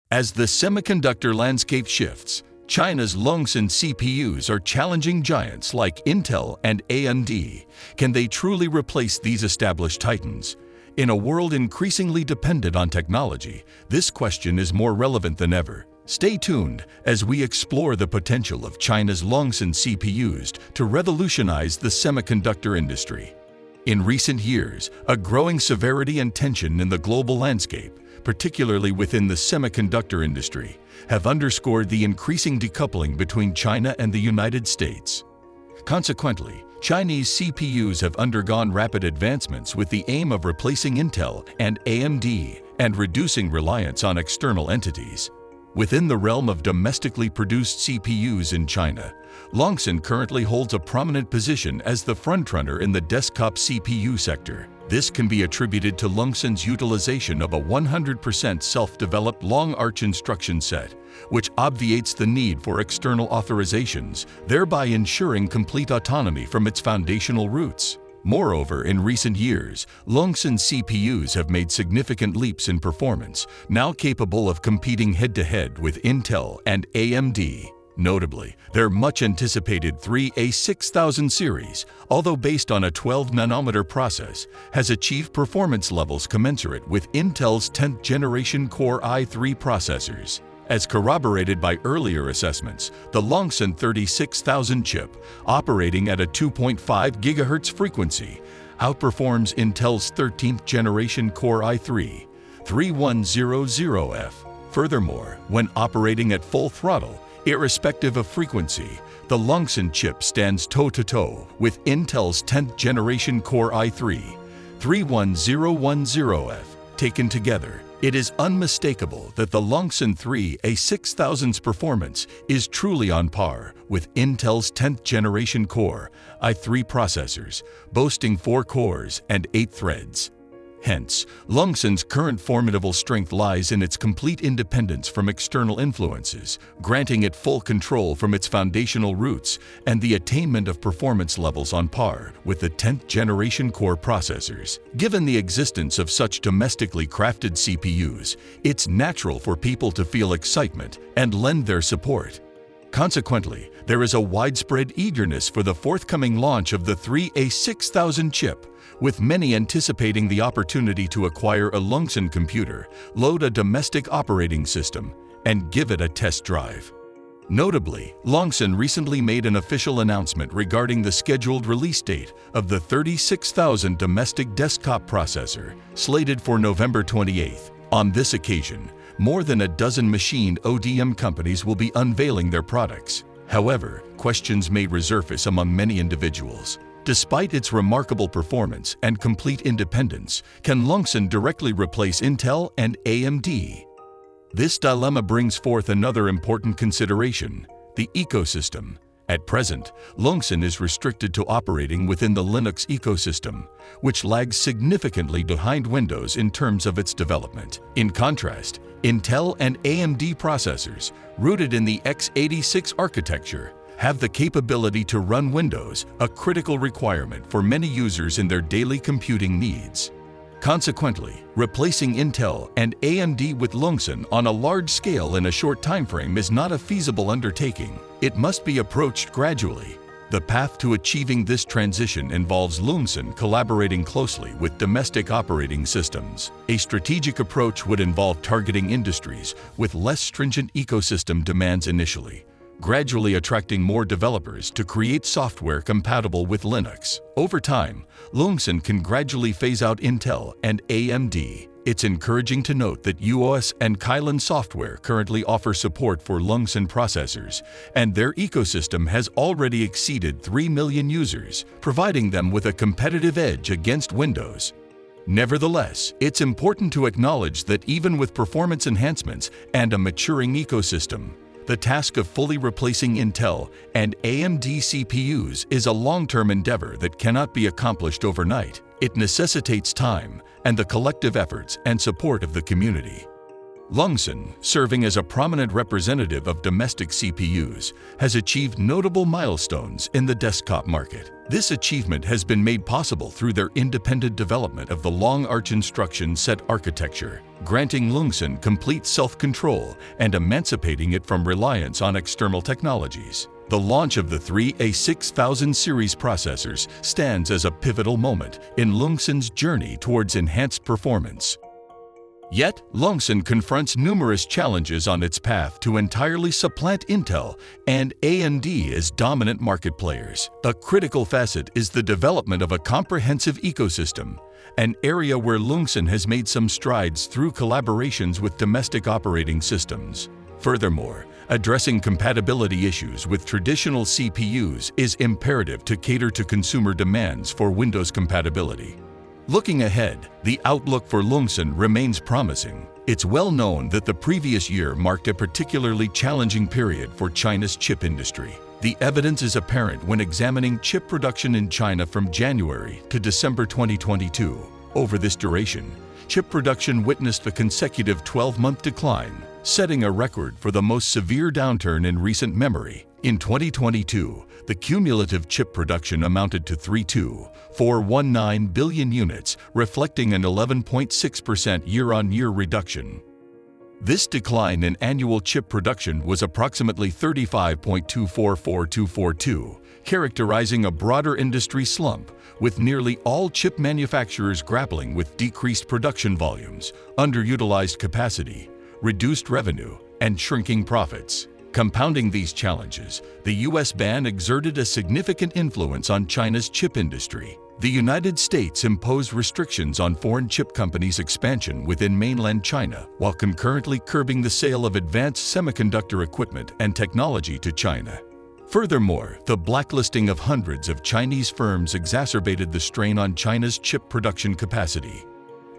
As the semiconductor landscape shifts, China's Loongson CPUs are challenging giants like Intel and AMD. Can they truly replace these established titans? In a world increasingly dependent on technology, this question is more relevant than ever. Stay tuned as we explore the potential of China's Loongson CPUs to revolutionize the semiconductor industry. In recent years, a growing severity and tension in the global landscape, particularly within the semiconductor industry, have underscored the increasing decoupling between China and the United States. Consequently, Chinese CPUs have undergone rapid advancements with the aim of replacing Intel and AMD and reducing reliance on external entities. Within the realm of domestically produced CPUs in China, Loongson currently holds a prominent position as the frontrunner in the desktop CPU sector. This can be attributed to Longson's utilization of a 100% self-developed long arch instruction set, which obviates the need for external authorizations, thereby ensuring complete autonomy from its foundational roots. Moreover, in recent years, Loongson CPUs have made significant leaps in performance, now capable of competing head-to-head with Intel and AMD. Notably, their much-anticipated 3A6000 series, although based on a 12-nanometer process, has achieved performance levels commensurate with Intel's 10th-generation Core i3 processors. As corroborated by earlier assessments, the Loongson 36000 chip, operating at a 2.5 GHz frequency, outperforms Intel's 13th-generation Core i3 3100F. Furthermore, when operating at full throttle, irrespective of frequency, the Loongson chip stands toe-to-toe with Intel's 10th-generation Core i3 31010F. Taken together, it is unmistakable that the Loongson 3A6000's performance is truly on par with Intel's 10th-generation Core i3 processors, boasting 4 cores and 8 threads. Hence, Longson's current formidable strength lies in its complete independence from external influences, granting it full control from its foundational roots and the attainment of performance levels on par with the 10th-generation Core processors. Given the existence of such domestically crafted CPUs, it's natural for people to feel excitement and lend their support. Consequently, there is a widespread eagerness for the forthcoming launch of the 3A6000 chip, with many anticipating the opportunity to acquire a Loongson computer, load a domestic operating system, and give it a test drive. Notably, Loongson recently made an official announcement regarding the scheduled release date of the 36000 domestic desktop processor, slated for November 28th. On this occasion, more than a dozen machined ODM companies will be unveiling their products. However, questions may resurface among many individuals. Despite its remarkable performance and complete independence, can Loongson directly replace Intel and AMD? This dilemma brings forth another important consideration: the ecosystem. At present, Loongson is restricted to operating within the Linux ecosystem, which lags significantly behind Windows in terms of its development. In contrast, Intel and AMD processors, rooted in the x86 architecture, have the capability to run Windows, a critical requirement for many users in their daily computing needs. Consequently, replacing Intel and AMD with Loongson on a large scale in a short timeframe is not a feasible undertaking. It must be approached gradually. The path to achieving this transition involves Loongson collaborating closely with domestic operating systems. A strategic approach would involve targeting industries with less stringent ecosystem demands initially, gradually attracting more developers to create software compatible with Linux. Over time, Loongson can gradually phase out Intel and AMD. It's encouraging to note that UOS and Kylin Software currently offer support for Loongson processors, and their ecosystem has already exceeded 3 million users, providing them with a competitive edge against Windows. Nevertheless, it's important to acknowledge that even with performance enhancements and a maturing ecosystem, the task of fully replacing Intel and AMD CPUs is a long-term endeavor that cannot be accomplished overnight. It necessitates time and the collective efforts and support of the community. Loongson, serving as a prominent representative of domestic CPUs, has achieved notable milestones in the desktop market. This achievement has been made possible through their independent development of the long arch instruction set architecture, granting Loongson complete self-control and emancipating it from reliance on external technologies. The launch of the three A6000 series processors stands as a pivotal moment in Loongsun's journey towards enhanced performance. Yet, Loongson confronts numerous challenges on its path to entirely supplant Intel and AMD as dominant market players. A critical facet is the development of a comprehensive ecosystem, an area where Loongson has made some strides through collaborations with domestic operating systems. Furthermore, addressing compatibility issues with traditional CPUs is imperative to cater to consumer demands for Windows compatibility. Looking ahead, the outlook for Loongson remains promising. It's well known that the previous year marked a particularly challenging period for China's chip industry. The evidence is apparent when examining chip production in China from January to December 2022. Over this duration, chip production witnessed a consecutive 12-month decline, setting a record for the most severe downturn in recent memory. In 2022, the cumulative chip production amounted to 32419 billion units, reflecting an 11.6% year-on-year reduction. This decline in annual chip production was approximately 35.244242, characterizing a broader industry slump, with nearly all chip manufacturers grappling with decreased production volumes, underutilized capacity, reduced revenue, and shrinking profits. Compounding these challenges, the U.S. ban exerted a significant influence on China's chip industry. The United States imposed restrictions on foreign chip companies' expansion within mainland China, while concurrently curbing the sale of advanced semiconductor equipment and technology to China. Furthermore, the blacklisting of hundreds of Chinese firms exacerbated the strain on China's chip production capacity.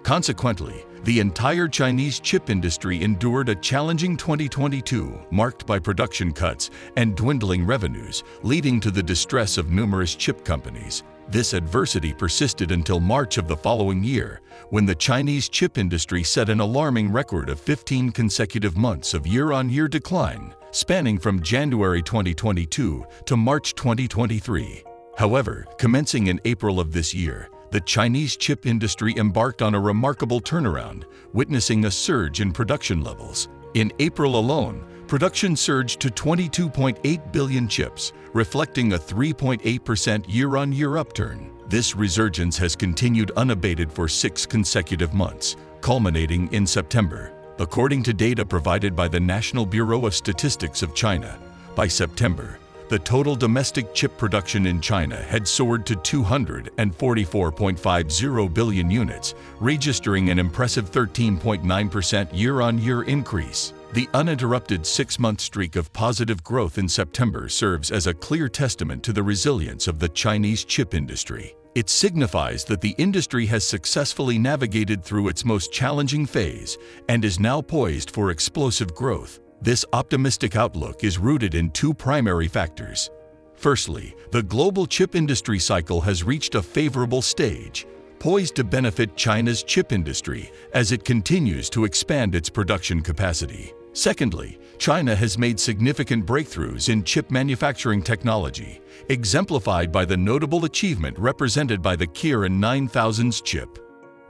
Consequently, the entire Chinese chip industry endured a challenging 2022, marked by production cuts and dwindling revenues, leading to the distress of numerous chip companies. This adversity persisted until March of the following year, when the Chinese chip industry set an alarming record of 15 consecutive months of year-on-year decline, spanning from January 2022 to March 2023. However, commencing in April of this year, the Chinese chip industry embarked on a remarkable turnaround, witnessing a surge in production levels. In April alone, production surged to 22.8 billion chips, reflecting a 3.8% year-on-year upturn. This resurgence has continued unabated for 6 consecutive months, culminating in September. According to data provided by the National Bureau of Statistics of China, by September, the total domestic chip production in China had soared to 244.50 billion units, registering an impressive 13.9% year-on-year increase. The uninterrupted 6-month streak of positive growth in September serves as a clear testament to the resilience of the Chinese chip industry. It signifies that the industry has successfully navigated through its most challenging phase and is now poised for explosive growth. This optimistic outlook is rooted in 2 primary factors. Firstly, the global chip industry cycle has reached a favorable stage, poised to benefit China's chip industry as it continues to expand its production capacity. Secondly, China has made significant breakthroughs in chip manufacturing technology, exemplified by the notable achievement represented by the Kirin 9000's chip.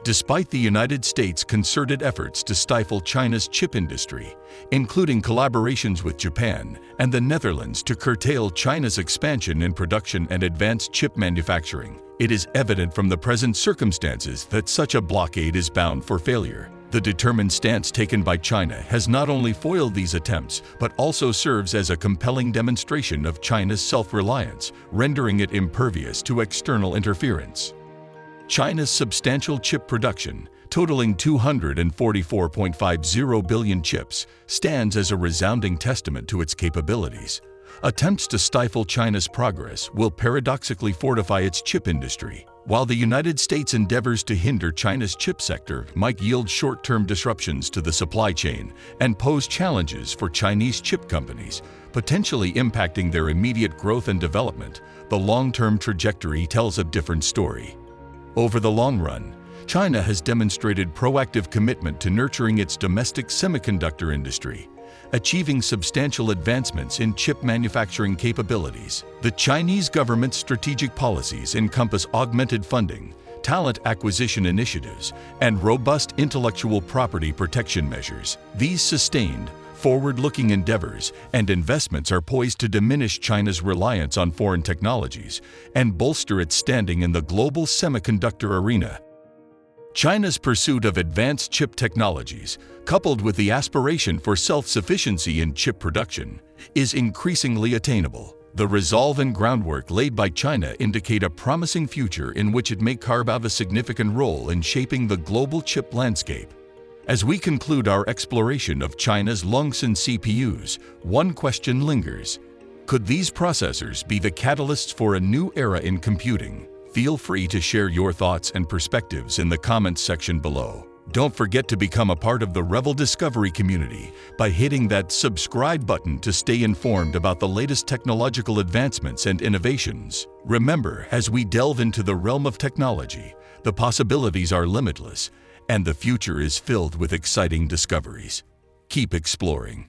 Despite the United States' concerted efforts to stifle China's chip industry, including collaborations with Japan and the Netherlands to curtail China's expansion in production and advanced chip manufacturing, it is evident from the present circumstances that such a blockade is bound for failure. The determined stance taken by China has not only foiled these attempts, but also serves as a compelling demonstration of China's self-reliance, rendering it impervious to external interference. China's substantial chip production, totaling 244.50 billion chips, stands as a resounding testament to its capabilities. Attempts to stifle China's progress will paradoxically fortify its chip industry, while the United States' endeavors to hinder China's chip sector might yield short-term disruptions to the supply chain and pose challenges for Chinese chip companies, potentially impacting their immediate growth and development. The long-term trajectory tells a different story. Over the long run, China has demonstrated proactive commitment to nurturing its domestic semiconductor industry, achieving substantial advancements in chip manufacturing capabilities. The Chinese government's strategic policies encompass augmented funding, talent acquisition initiatives, and robust intellectual property protection measures. These sustained, forward-looking endeavors and investments are poised to diminish China's reliance on foreign technologies and bolster its standing in the global semiconductor arena. China's pursuit of advanced chip technologies, coupled with the aspiration for self-sufficiency in chip production, is increasingly attainable. The resolve and groundwork laid by China indicate a promising future in which it may carve out a significant role in shaping the global chip landscape. As we conclude our exploration of China's Loongson CPUs, one question lingers. Could these processors be the catalysts for a new era in computing? Feel free to share your thoughts and perspectives in the comments section below. Don't forget to become a part of the Revel Discovery community by hitting that subscribe button to stay informed about the latest technological advancements and innovations. Remember, as we delve into the realm of technology, the possibilities are limitless, and the future is filled with exciting discoveries. Keep exploring.